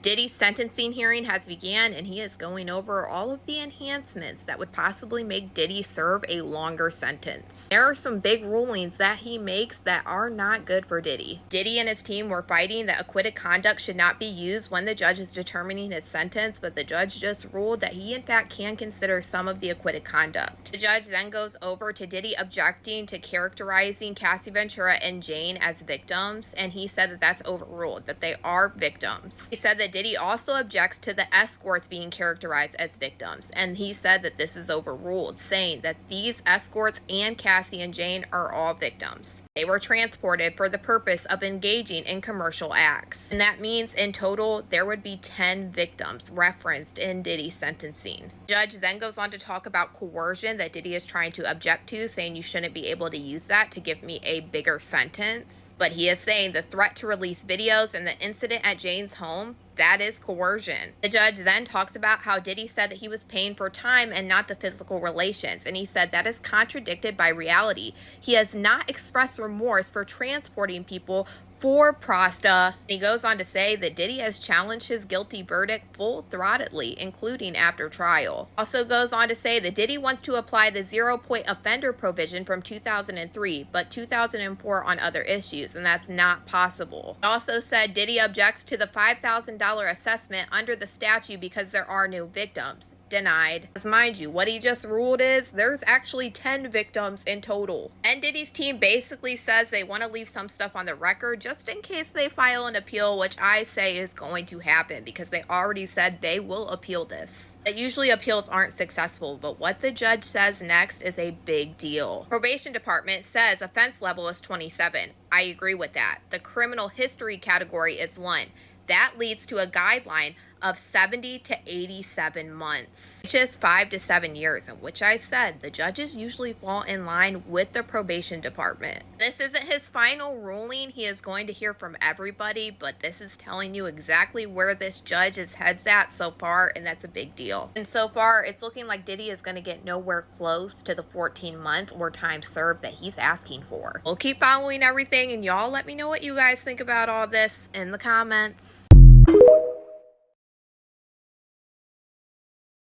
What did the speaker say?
Diddy's sentencing hearing has begun, and he is going over all of the enhancements that would possibly make Diddy serve a longer sentence. There are some big rulings that he makes that are not good for Diddy. Diddy and his team were fighting that acquitted conduct should not be used when the judge is determining his sentence, but the judge just ruled that he in fact can consider some of the acquitted conduct. The judge then goes over to Diddy objecting to characterizing Cassie Ventura and Jane as victims, and he said that that's overruled, that they are victims. He said that Diddy also objects to the escorts being characterized as victims, and he said that this is overruled, saying that these escorts and Cassie and Jane are all victims. They were transported for the purpose of engaging in commercial acts, and that means in total there would be 10 victims referenced in Diddy's sentencing. The judge then goes on to talk about coercion that Diddy is trying to object to, saying you shouldn't be able to use that to give me a bigger sentence. But he is saying the threat to release videos and the incident at Jane's home, that is coercion. The judge then talks about how Diddy said that he was paying for time and not the physical relations, and he said that is contradicted by reality. He has not expressed remorse for transporting people for Prosta. He goes on to say that Diddy has challenged his guilty verdict full-throttedly, including after trial. Also goes on to say that Diddy wants to apply the 0-point offender provision from 2003, but 2004 on other issues, and that's not possible. Also said Diddy objects to the $5,000 assessment under the statute because there are no victims. Denied. As mind you, what he just ruled is there's actually 10 victims in total. And Diddy's team basically says they want to leave some stuff on the record just in case they file an appeal, which I say is going to happen because they already said they will appeal this. That usually appeals aren't successful, but what the judge says next is a big deal. Probation department says offense level is 27. I agree with that. The criminal history category is 1. That leads to a guideline of 70 to 87 months, which is 5 to 7 years, in which I said the judges usually fall in line with the probation department. This isn't his final ruling. He is going to hear from everybody, but this is telling you exactly where this judge's head's at so far, and that's a big deal. And so far, it's looking like Diddy is going to get nowhere close to the 14 months or time served that he's asking for. We'll keep following everything, and y'all let me know what you guys think about all this in the comments.